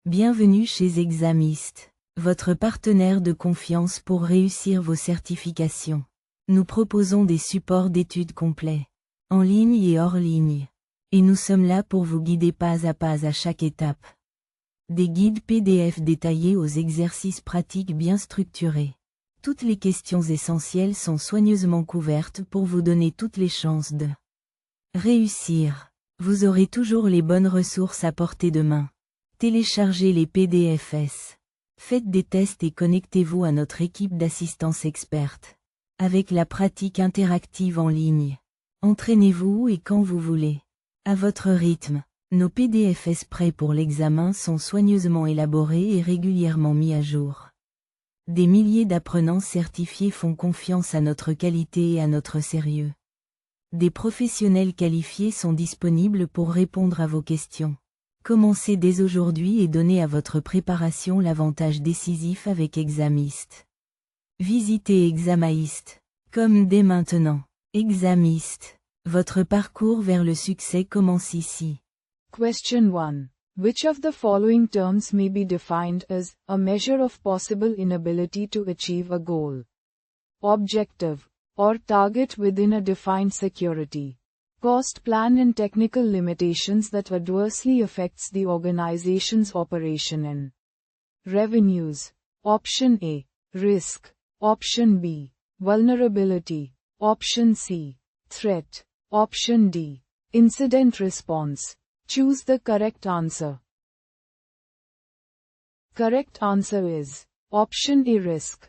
Bienvenue chez Exam Heist, votre partenaire de confiance pour réussir vos certifications. Nous proposons des supports d'études complets, en ligne et hors ligne. Et nous sommes là pour vous guider pas à chaque étape. Des guides PDF détaillés aux exercices pratiques bien structurés. Toutes les questions essentielles sont soigneusement couvertes pour vous donner toutes les chances de réussir. Vous aurez toujours les bonnes ressources à portée de main. Téléchargez les PDFs. Faites des tests et connectez-vous à notre équipe d'assistance experte. Avec la pratique interactive en ligne. Entraînez-vous et quand vous voulez. À votre rythme. Nos PDFs prêts pour l'examen sont soigneusement élaborés et régulièrement mis à jour. Des milliers d'apprenants certifiés font confiance à notre qualité et à notre sérieux. Des professionnels qualifiés sont disponibles pour répondre à vos questions. Commencez dès aujourd'hui et donnez à votre préparation l'avantage décisif avec Exam Heist. Visitez Exam Heist. Comme dès maintenant. Exam Heist. Votre parcours vers le succès commence ici. Question 1. Which of the following terms may be defined as a measure of possible inability to achieve a goal? Objective, or target within a defined security. Cost plan and technical limitations that adversely affects the organization's operation and revenues. Option A. Risk. Option B. Vulnerability. Option C. Threat. Option D. Incident response. Choose the correct answer. Correct answer is Option A. Risk.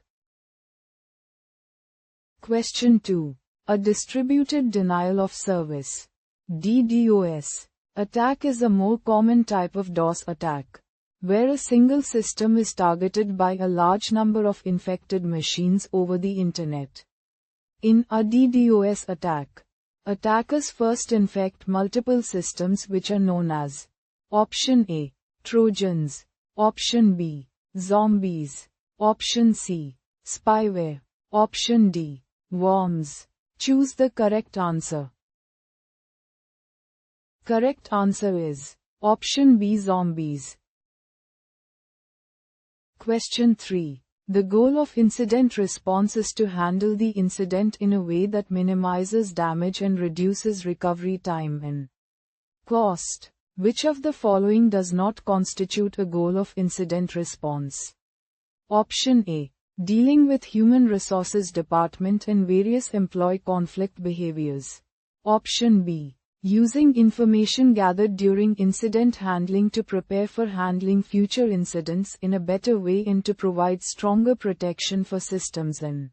Question 2. A distributed denial of service (DDoS) attack is a more common type of DOS attack, where a single system is targeted by a large number of infected machines over the Internet. In a DDoS attack, attackers first infect multiple systems which are known as Option A. Trojans, Option B. Zombies, Option C. Spyware, Option D. Worms. Choose the correct answer. Correct answer is Option B. Zombies. Question 3. The goal of incident response is to handle the incident in a way that minimizes damage and reduces recovery time and cost. Which of the following does not constitute a goal of incident response? Option A. Dealing with human resources department and various employee conflict behaviors. Option B. Using information gathered during incident handling to prepare for handling future incidents in a better way and to provide stronger protection for systems and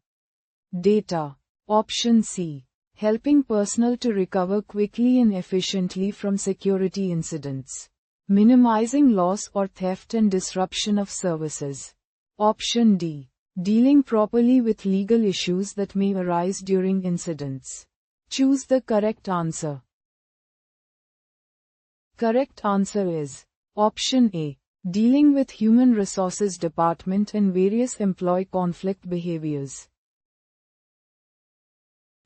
data. Option C. Helping personnel to recover quickly and efficiently from security incidents. Minimizing loss or theft and disruption of services. Option D. Dealing properly with legal issues that may arise during incidents. Choose the correct answer. Correct answer is Option A. Dealing with human resources department and various employee conflict behaviors.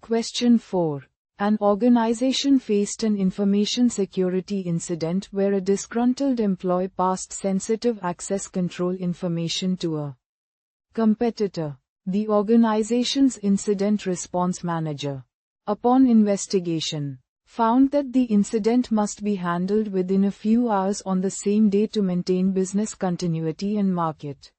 Question 4. An organization faced an information security incident where a disgruntled employee passed sensitive access control information to a competitor. The organization's incident response manager, upon investigation, found that the incident must be handled within a few hours on the same day to maintain business continuity and market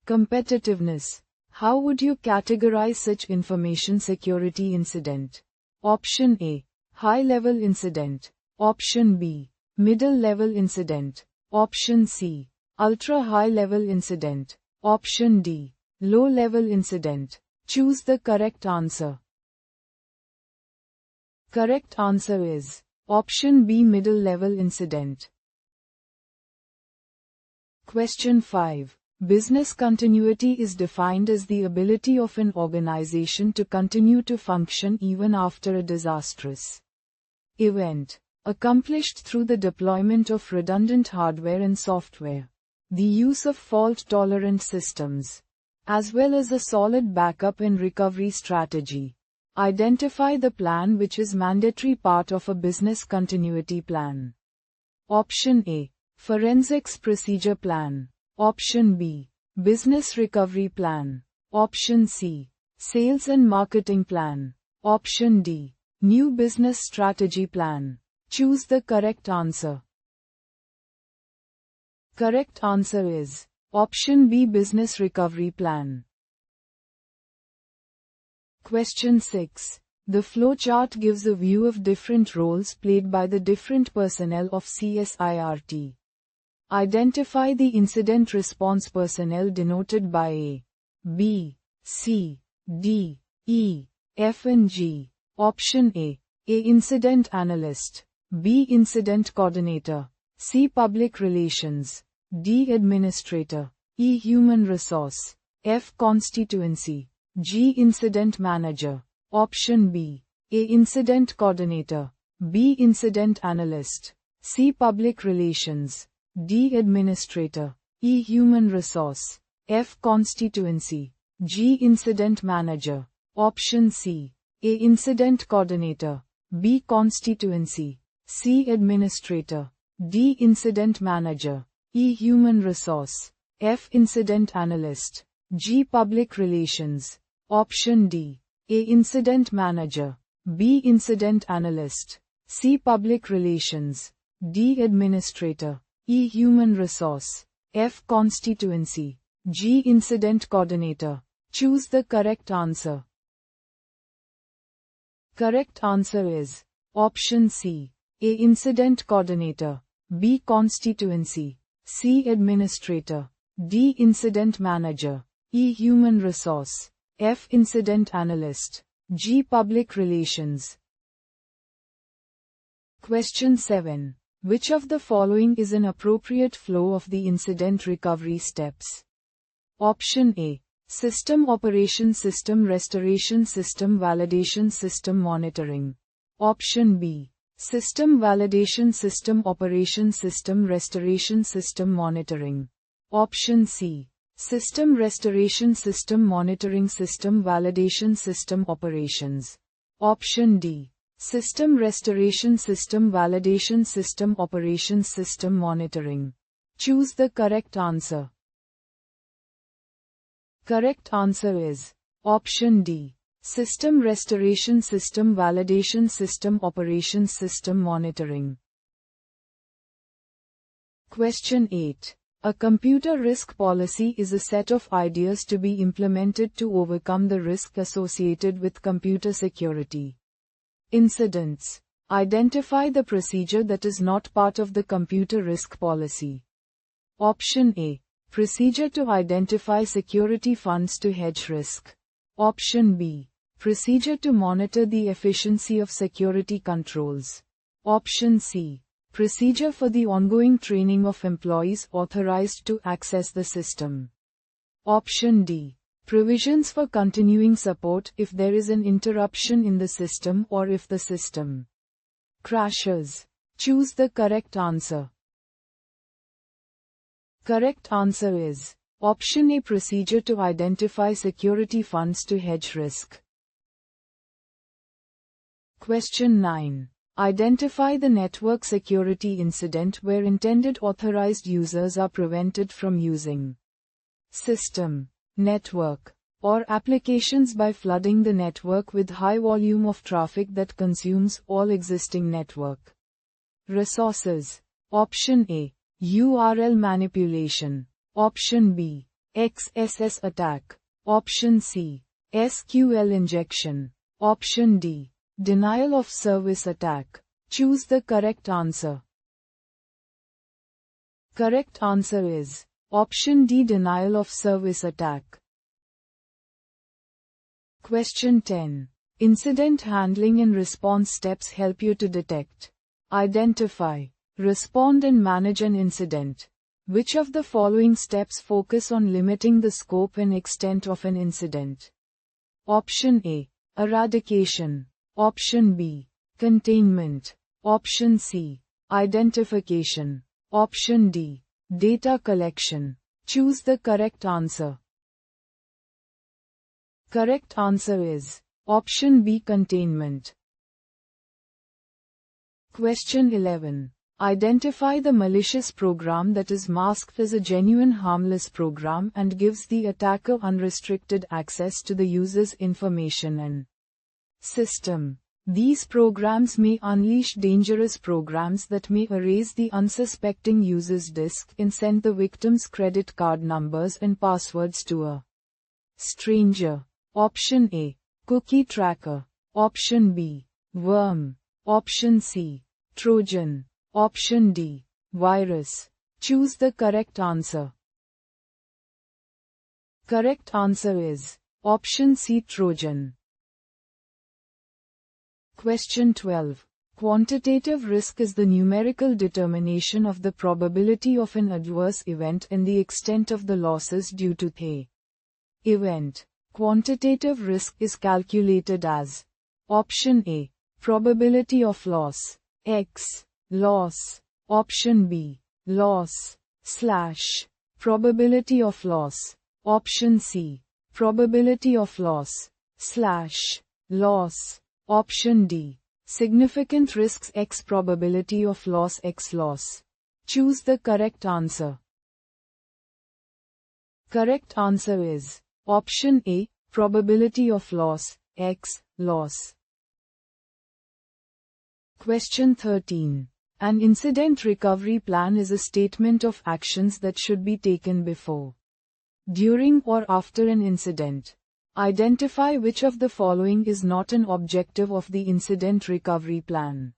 competitiveness. How would you categorize such information security incident? Option A. High-level incident. Option B. Middle-level incident. Option C. Ultra-high-level incident. Option D. Low-level incident. Choose the correct answer. Correct answer is Option B. Middle-level incident. Question 5. Business continuity is defined as the ability of an organization to continue to function even after a disastrous event, accomplished through the deployment of redundant hardware and software, the use of fault-tolerant systems, as well as a solid backup and recovery strategy. Identify the plan which is mandatory part of a business continuity plan. Option A. Forensics procedure plan. Option B. Business recovery plan. Option C. Sales and marketing plan. Option D. New business strategy plan. Choose the correct answer. Correct answer is option B, business recovery plan. Question 6. The flowchart gives a view of different roles played by the different personnel of CSIRT. Identify the incident response personnel denoted by A, B, C, D, E, F and G. Option A. Incident analyst. B. Incident coordinator. C. Public relations. D. Administrator. E. Human resource. F. Constituency. G. Incident manager. Option B. A. Incident coordinator. B. Incident analyst. C. Public relations. D. Administrator. E. Human resource. F. Constituency. G. Incident manager. Option C. A. Incident coordinator. B. Constituency. C. Administrator. D. Incident manager. E. Human resource. F. Incident analyst. G. Public relations. Option D. A. Incident manager. B. Incident analyst. C. Public relations. D. Administrator. E. Human resource. F. Constituency. G. Incident coordinator. Choose the correct answer. Correct answer is option C. A. Incident coordinator. B. Constituency. C. Administrator. D. Incident manager. E. Human resource. F. Incident analyst. G. Public relations. Question 7. Which of the following is an appropriate flow of the incident recovery steps? Option A. System operation, system restoration, system validation, system monitoring. Option B. System validation, system operation, system restoration, system monitoring. Option C. System restoration, system monitoring, system validation, system operations. Option D. System restoration, system validation, system operations, system monitoring. Choose the correct answer. Correct answer is option D. System restoration, system validation, system operations, system monitoring. Question 8. A computer risk policy is a set of ideas to be implemented to overcome the risk associated with computer security. Incidents. Identify the procedure that is not part of the computer risk policy. Option A. Procedure to identify security funds to hedge risk. Option B. Procedure to monitor the efficiency of security controls. Option C. Procedure for the ongoing training of employees authorized to access the system. Option D. Provisions for continuing support if there is an interruption in the system or if the system crashes. Choose the correct answer. Correct answer is option A. Procedure to identify security funds to hedge risk. Question 9. Identify the network security incident where intended authorized users are prevented from using system, network, or applications by flooding the network with high volume of traffic that consumes all existing network resources. Option A. URL manipulation. Option B. XSS attack. Option C. SQL injection. Option D. Denial of service attack. Choose the correct answer. Correct answer is option D. Denial of service attack. Question 10. Incident handling and response steps help you to detect, identify, respond and manage an incident. Which of the following steps focus on limiting the scope and extent of an incident? Option A. Eradication. Option B. Containment. Option C. Identification. Option D. Data collection. Choose the correct answer. Correct answer is option B. Containment. Question 11. Identify the malicious program that is masked as a genuine harmless program and gives the attacker unrestricted access to the user's information and system. These programs may unleash dangerous programs that may erase the unsuspecting user's disk and send the victim's credit card numbers and passwords to a stranger. Option A. Cookie tracker. Option B. Worm. Option C. Trojan. Option D. Virus. Choose the correct answer. Correct answer is option C. Trojan. Question 12. Quantitative risk is the numerical determination of the probability of an adverse event and the extent of the losses due to the event. Quantitative risk is calculated as option A. Probability of loss. X. Loss. Option B. Loss. / Probability of loss. Option C. Probability of loss. / Loss. Option D. Significant risks X. Probability of loss X. Loss. Choose the correct answer. Correct answer is option A. Probability of loss X. Loss. Question 13. An incident recovery plan is a statement of actions that should be taken before, during or after an incident. Identify which of the following is not an objective of the incident recovery plan.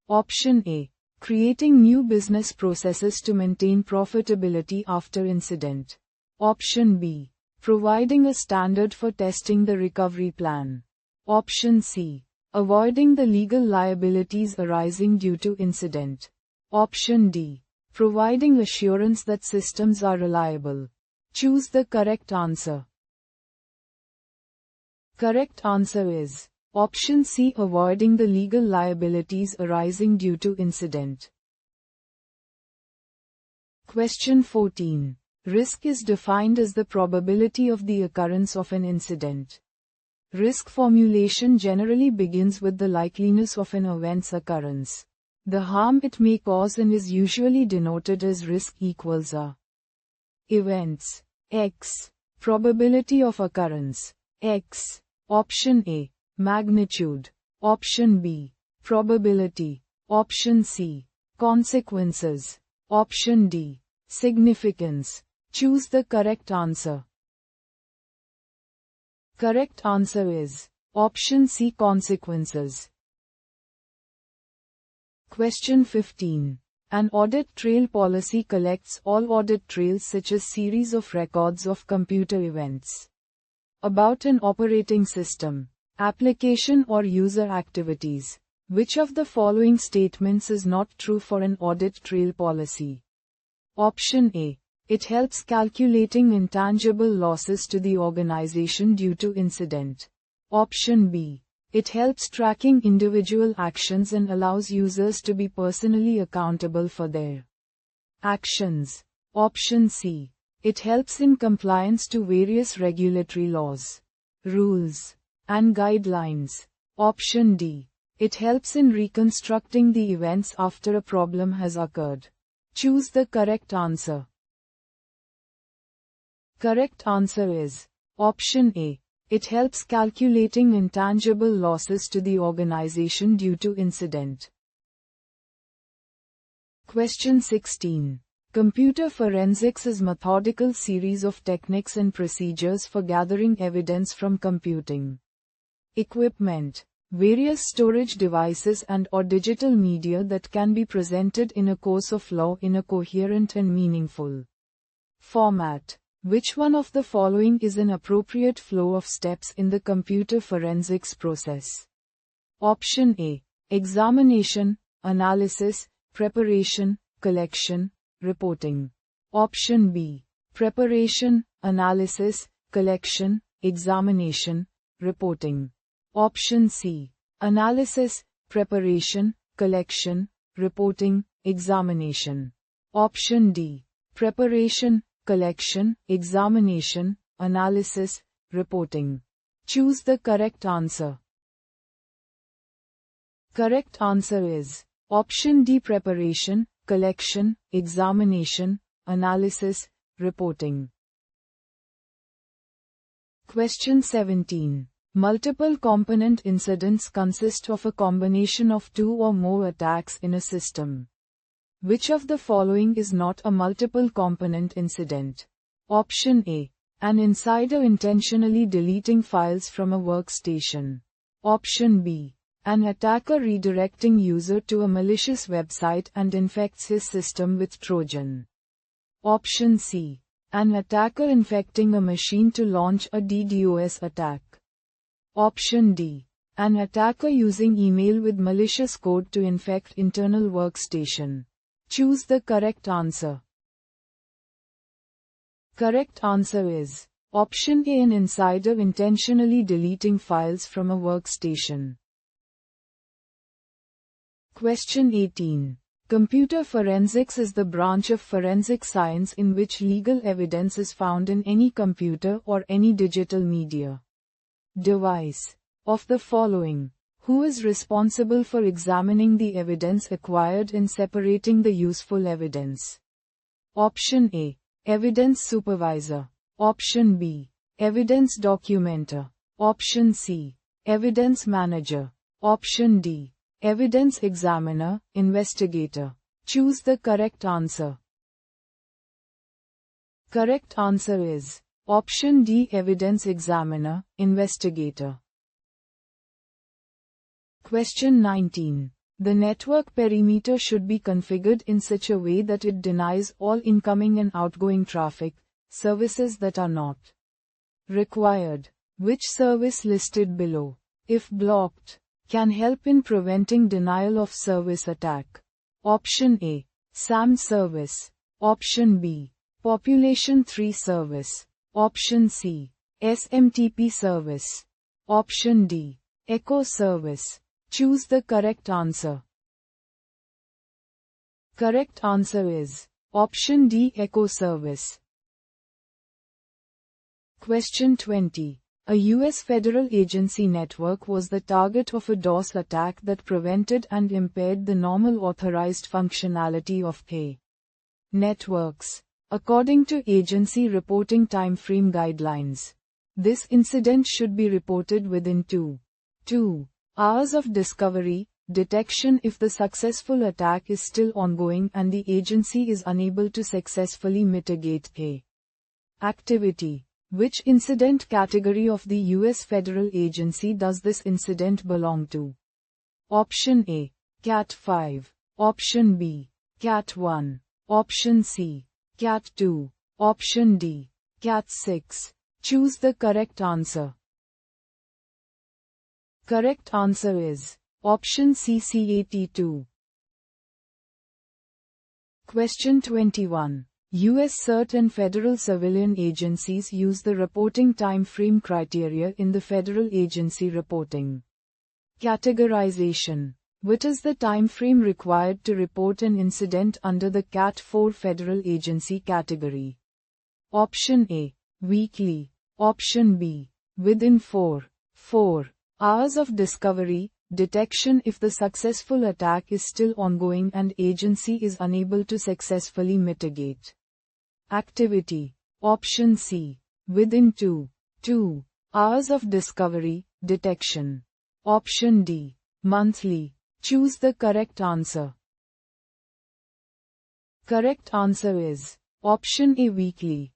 Option A. Creating new business processes to maintain profitability after incident. Option B. Providing a standard for testing the recovery plan. Option C. Avoiding the legal liabilities arising due to incident. Option D. Providing assurance that systems are reliable. Choose the correct answer. Correct answer is option C. Avoiding the legal liabilities arising due to incident. Question 14. Risk is defined as the probability of the occurrence of an incident. Risk formulation generally begins with the likeliness of an event's occurrence, the harm it may cause, and is usually denoted as risk equals a events X probability of occurrence X. Option A. Magnitude. Option B. Probability. Option C. Consequences. Option D. Significance. Choose the correct answer. Correct answer is option C. Consequences. Question 15. An audit trail policy collects all audit trails such as series of records of computer events about an operating system, application or user activities. Which of the following statements is not true for an audit trail policy? Option A. It helps calculating intangible losses to the organization due to incident. Option B. It helps tracking individual actions and allows users to be personally accountable for their actions. Option C. It helps in compliance to various regulatory laws, rules, and guidelines. Option D. It helps in reconstructing the events after a problem has occurred. Choose the correct answer. Correct answer is option A. It helps calculating intangible losses to the organization due to incident. Question 16. Computer forensics is methodical series of techniques and procedures for gathering evidence from computing equipment, various storage devices and/or digital media that can be presented in a course of law in a coherent and meaningful format. Which one of the following is an appropriate flow of steps in the computer forensics process? Option A. Examination, analysis, preparation, collection, reporting. Option B. Preparation, analysis, collection, examination, reporting. Option C. Analysis, preparation, collection, reporting, examination. Option D. Preparation, collection, examination, analysis, reporting. Choose the correct answer. Correct answer is Option D. Preparation, collection, examination, analysis, reporting. Question 17. Multiple component incidents consist of a combination of two or more attacks in a system. Which of the following is not a multiple component incident? Option A. An insider intentionally deleting files from a workstation. Option B. An attacker redirecting user to a malicious website and infects his system with Trojan. Option C. An attacker infecting a machine to launch a DDoS attack. Option D. An attacker using email with malicious code to infect internal workstation. Choose the correct answer. Correct answer is Option A. An insider intentionally deleting files from a workstation. Question 18. Computer forensics is the branch of forensic science in which legal evidence is found in any computer or any digital media. Device. Of the following, who is responsible for examining the evidence acquired and separating the useful evidence? Option A. Evidence supervisor. Option B. Evidence documenter. Option C. Evidence manager. Option D. Evidence examiner, investigator. Choose the correct answer. Correct answer is Option D. Evidence examiner, investigator. Question 19. The network perimeter should be configured in such a way that it denies all incoming and outgoing traffic, services that are not required. Which service listed below, if blocked, can help in preventing denial of service attack? Option A. SAM service. Option B. Population 3 service. Option C. SMTP service. Option D. Echo service. Choose the correct answer. Correct answer is Option D. Echo service. Question 20. A U.S. federal agency network was the target of a DOS attack that prevented and impaired the normal authorized functionality of A. networks. According to agency reporting timeframe guidelines, this incident should be reported within 2 hours of discovery, detection if the successful attack is still ongoing and the agency is unable to successfully mitigate A. activity. Which incident category of the U.S. federal agency does this incident belong to? Option A. Cat 5. Option B. Cat 1. Option C. Cat 2. Option D. Cat 6. Choose the correct answer. Correct answer is Option C. Cat 2. Question 21. U.S. CERT and federal civilian agencies use the reporting time frame criteria in the federal agency reporting categorization. What is the time frame required to report an incident under the Cat 4 federal agency category? Option A. Weekly. Option B. Within 4 hours of discovery, detection if the successful attack is still ongoing and agency is unable to successfully mitigate activity. Option C. Within 2 hours of discovery, detection. Option D. Monthly. Choose the correct answer. Correct answer is Option A. Weekly.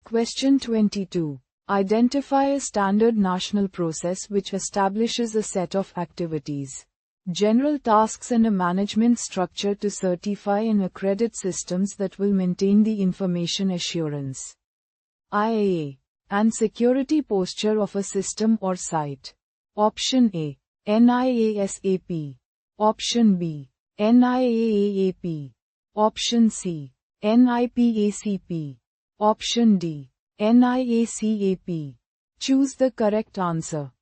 Question 22. Identify a standard national process which establishes a set of activities, general tasks and a management structure to certify and accredit systems that will maintain the information assurance, IAA, and security posture of a system or site. Option A. NIASAP. Option B. NIAAP. Option C. NIPACP. Option D. NIACAP. Choose the correct answer.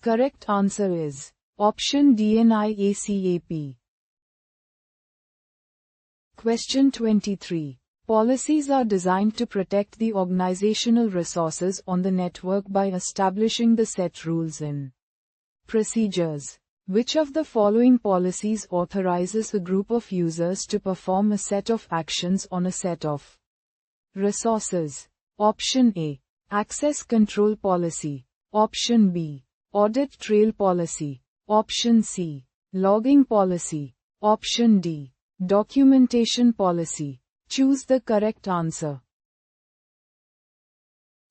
Correct answer is Option D. NIACAP. Question 23. Policies are designed to protect the organizational resources on the network by establishing the set rules in Procedures. Which of the following policies authorizes a group of users to perform a set of actions on a set of resources? Option A. Access control policy. Option B. Audit trail policy. Option C. Logging policy. Option D. Documentation policy. Choose the correct answer.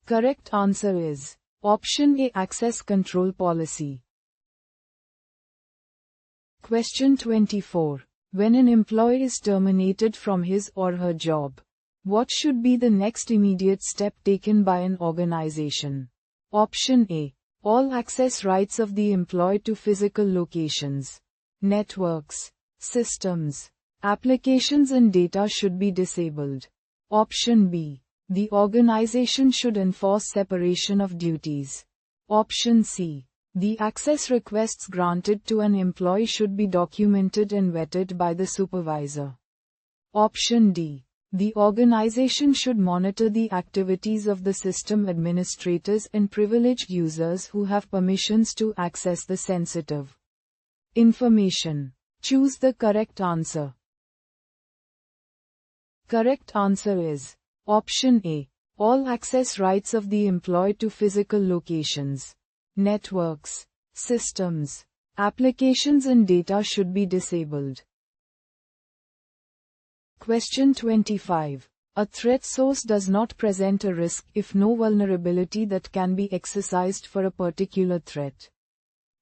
Correct answer is Option A. Access control policy. Question 24. When an employee is terminated from his or her job, what should be the next immediate step taken by an organization? Option A. All access rights of the employee to physical locations, networks, systems, applications and data should be disabled. Option B. The organization should enforce separation of duties. Option C. The access requests granted to an employee should be documented and vetted by the supervisor. Option D. The organization should monitor the activities of the system administrators and privileged users who have permissions to access the sensitive information. Choose the correct answer. Correct answer is Option A. All access rights of the employee to physical locations, networks, systems, applications and data should be disabled. Question 25. A threat source does not present a risk if no vulnerability that can be exercised for a particular threat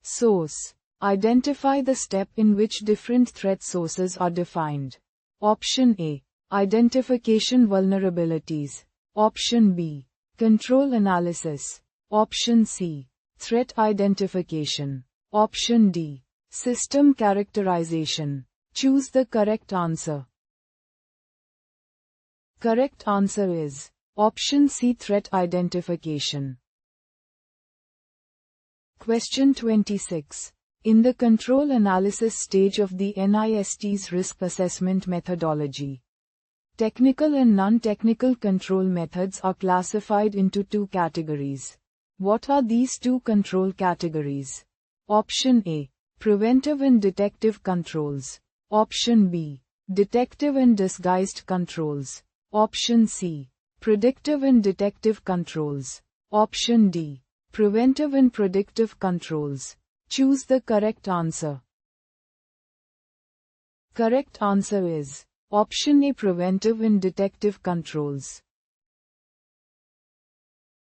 source. Identify the step in which different threat sources are defined. Option A. Identification vulnerabilities. Option B. Control analysis. Option C. Threat identification. Option D. System characterization. Choose the correct answer. Correct answer is Option C. Threat identification. Question 26. In the control analysis stage of the NIST's risk assessment methodology, technical and non-technical control methods are classified into two categories. What are these two control categories? Option A. Preventive and detective controls. Option B. Detective and disguised controls. Option C. Predictive and detective controls. Option D. Preventive and predictive controls. Choose the correct answer. Correct answer is Option A. Preventive and detective controls.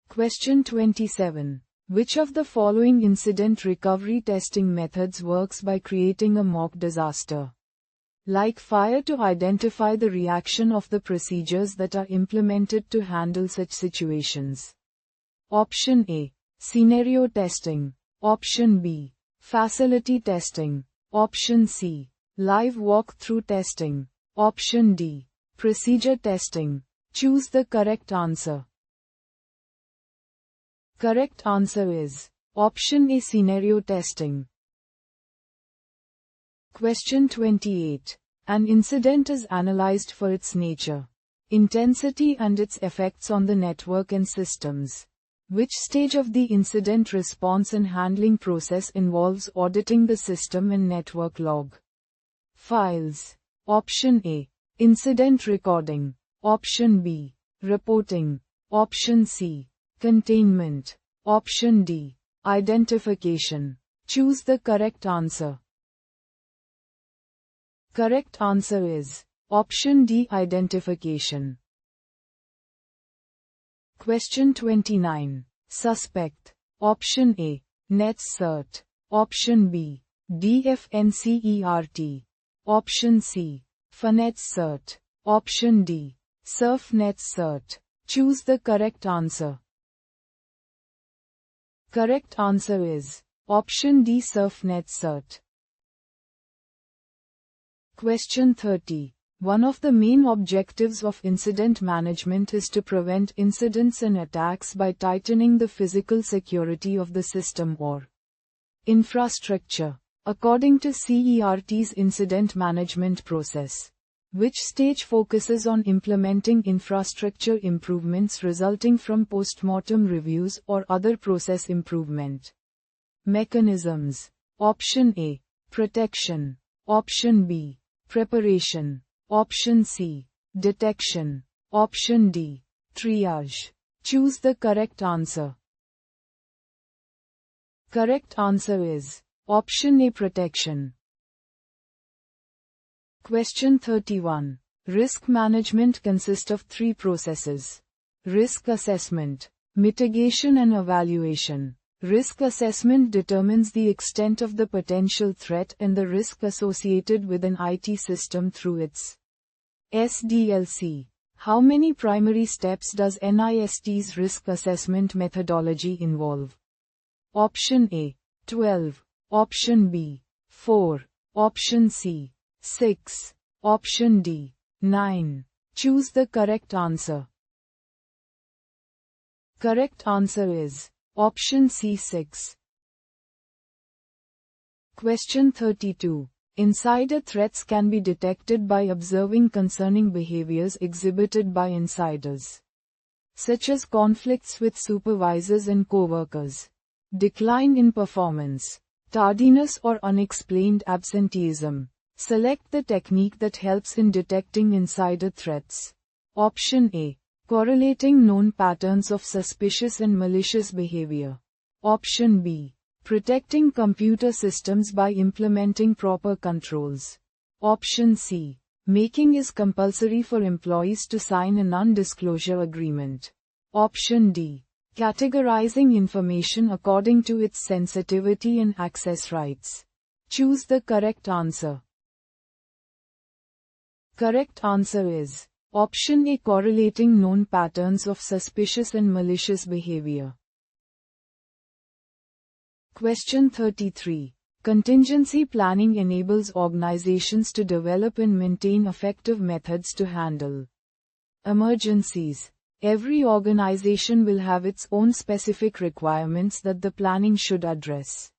Question 27. Which of the following incident recovery testing methods works by creating a mock disaster like fire to identify the reaction of the procedures that are implemented to handle such situations? Option A. Scenario testing. Option B. Facility testing. Option C. Live walkthrough testing. Option D. Procedure testing. Choose the correct answer. Correct answer is Option A. Scenario testing. Question 28. An incident is analyzed for its nature, intensity and its effects on the network and systems. Which stage of the incident response and handling process involves auditing the system and network log files? Option A. Incident recording. Option B. Reporting. Option C. Containment. Option D. Identification. Choose the correct answer. Correct answer is Option D. Identification. Question 29. Suspect. Option A. NetCert. Option B. DFNCERT. Option C. FNetCert. Option D. SurfNetCert. Choose the correct answer. Correct answer is Option D. SurfNetCert. Question 30. One of the main objectives of incident management is to prevent incidents and attacks by tightening the physical security of the system or infrastructure. According to CERT's incident management process, which stage focuses on implementing infrastructure improvements resulting from post-mortem reviews or other process improvement? Mechanisms. Option A. Protection. Option B. Preparation. Option C. Detection. Option D. Triage. Choose the correct answer. Correct answer is option A. Protection. Question 31. Risk management consists of three processes: risk assessment, mitigation and evaluation. Risk assessment determines the extent of the potential threat and the risk associated with an IT system through its SDLC. How many primary steps does NIST's risk assessment methodology involve? Option A. 12. Option B. 4. Option C. 6. Option D. 9. Choose the correct answer. Correct answer is option C. 6. Question 32. Insider threats can be detected by observing concerning behaviors exhibited by insiders, such as conflicts with supervisors and coworkers, decline in performance, tardiness or unexplained absenteeism. Select the technique that helps in detecting insider threats. Option A. Correlating known patterns of suspicious and malicious behavior. Option B. Protecting computer systems by implementing proper controls. Option C. Making it compulsory for employees to sign a non-disclosure agreement. Option D. Categorizing information according to its sensitivity and access rights. Choose the correct answer. Correct answer is option A. Correlating known patterns of suspicious and malicious behavior. Question 33. Contingency planning enables organizations to develop and maintain effective methods to handle emergencies. Every organization will have its own specific requirements that the planning should address.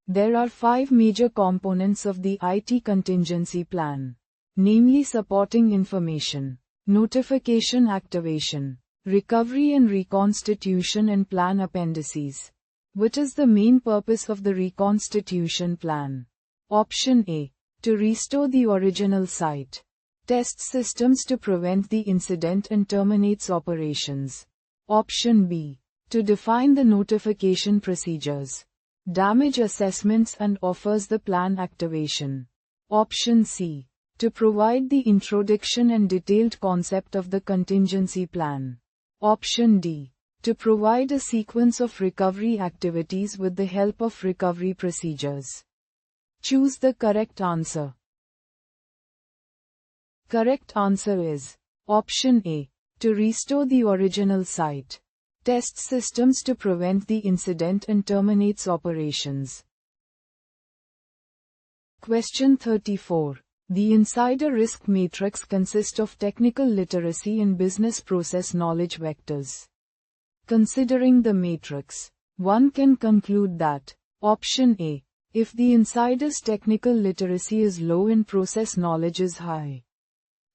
There are 5 major components of the IT contingency plan, namely supporting information, notification activation, recovery and reconstitution, and plan appendices. What is the main purpose of the reconstitution plan? Option A. To restore the original site. Test systems to prevent the incident and terminates operations. Option B. To define the notification procedures, damage assessments and offers the plan activation. Option C. To provide the introduction and detailed concept of the contingency plan. Option D. To provide a sequence of recovery activities with the help of recovery procedures. Choose the correct answer. Correct answer is option A. To restore the original site. Test systems to prevent the incident and terminates operations. Question 34. The insider risk matrix consists of technical literacy and business process knowledge vectors. Considering the matrix, one can conclude that option A. If the insider's technical literacy is low and process knowledge is high,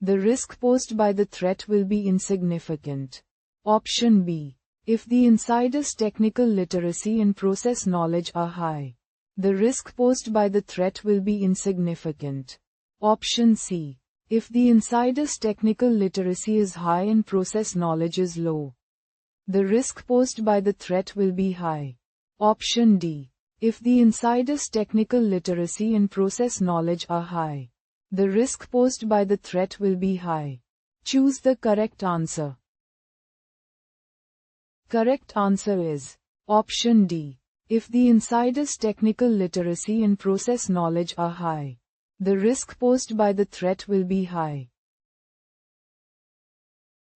the risk posed by the threat will be insignificant. Option B. If the insider's technical literacy and process knowledge are high, the risk posed by the threat will be insignificant. Option C. If the insider's technical literacy is high and process knowledge is low, the risk posed by the threat will be high. Option D. If the insider's technical literacy and process knowledge are high, the risk posed by the threat will be high. Choose the correct answer. Correct answer is option D. If the insider's technical literacy and process knowledge are high, the risk posed by the threat will be high.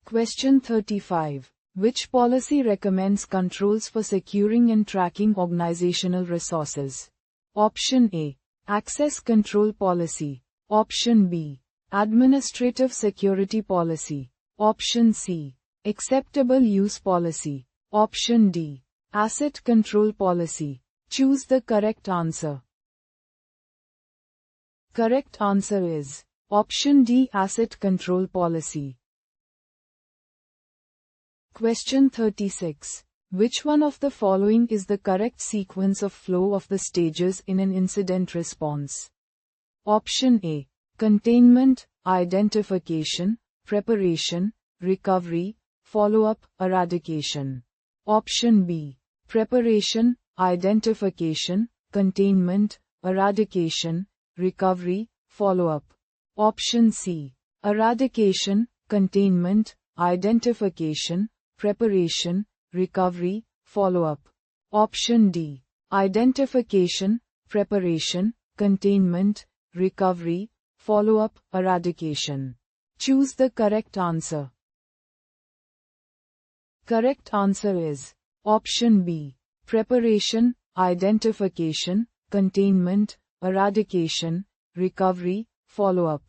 Question 35. Which policy recommends controls for securing and tracking organizational resources? Option A. Access control policy. Option B. Administrative security policy. Option C. Acceptable use policy. Option D. Asset control policy. Choose the correct answer. Correct answer is option D. Asset control policy. Question 36. Which one of the following is the correct sequence of flow of the stages in an incident response? Option A. Containment, identification, preparation, recovery, follow-up, eradication. Option B. Preparation, identification, containment, eradication, recovery, follow-up. Option C. Eradication, containment, identification, preparation, recovery, follow-up. Option D. Identification, preparation, containment, recovery, follow-up, eradication. Choose the correct answer. Correct answer is option B. Preparation, identification, containment, eradication, recovery, follow-up.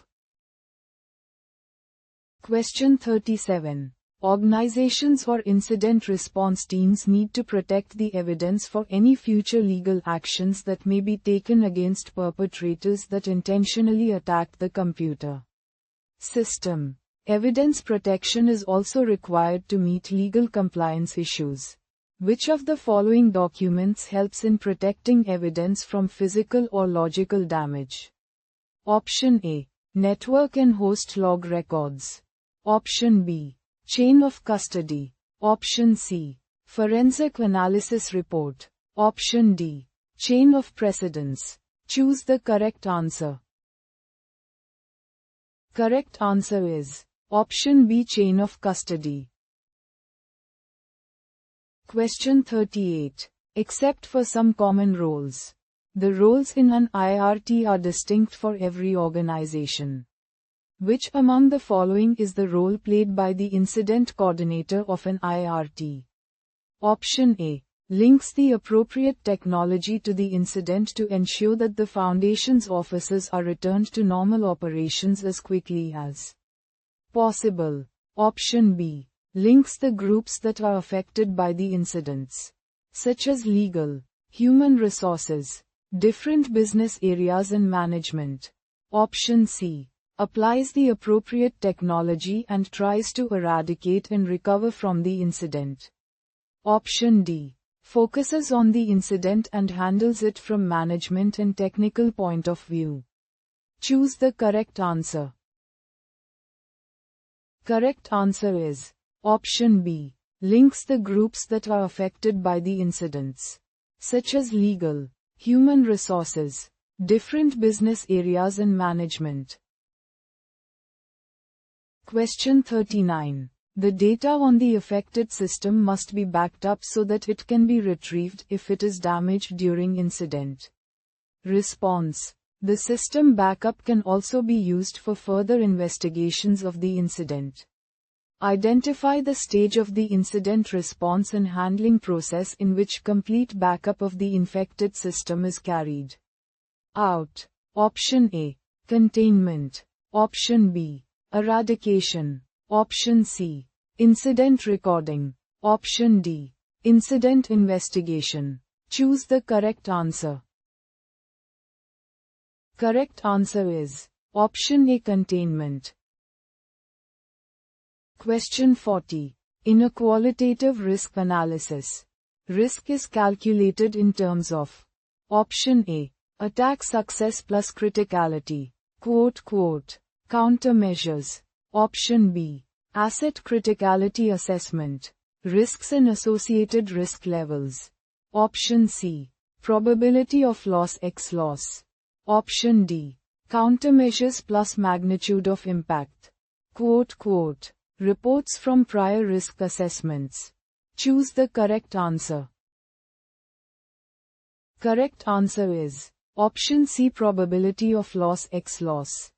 Question 37. Organizations or incident response teams need to protect the evidence for any future legal actions that may be taken against perpetrators that intentionally attacked the computer system. Evidence protection is also required to meet legal compliance issues. Which of the following documents helps in protecting evidence from physical or logical damage? Option A. Network and host log records. Option B. Chain of custody. Option C. Forensic analysis report. Option D. Chain of precedence. Choose the correct answer. Correct answer is option B. Chain of custody. Question 38. Except for some common roles. The roles in an IRT are distinct for every organization. Which among the following is the role played by the incident coordinator of an IRT? Option A. Links the appropriate technology to the incident to ensure that the Foundation's offices are returned to normal operations as quickly as possible. Option B. Links the groups that are affected by the incidents, such as legal, human resources, different business areas and management. Option C. Applies the appropriate technology and tries to eradicate and recover from the incident. Option D. Focuses on the incident and handles it from management and technical point of view. Choose the correct answer. Correct answer is option B. Links the groups that are affected by the incidents, such as legal, human resources, different business areas and management. Question 39. The data on the affected system must be backed up so that it can be retrieved if it is damaged during incident response. The system backup can also be used for further investigations of the incident. Identify the stage of the incident response and handling process in which complete backup of the infected system is carried out. Option A. Containment. Option B. Eradication. Option C. Incident recording. Option D. Incident investigation. Choose the correct answer. Correct answer is option A. Containment. Question 40. In a qualitative risk analysis, risk is calculated in terms of option A. Attack success plus criticality. Countermeasures. Option B. Asset criticality assessment. Risks and associated risk levels. Option C. Probability of loss x loss. Option D. Countermeasures plus magnitude of impact. Reports from prior risk assessments. Choose the correct answer. Correct answer is option C. Probability of loss x loss.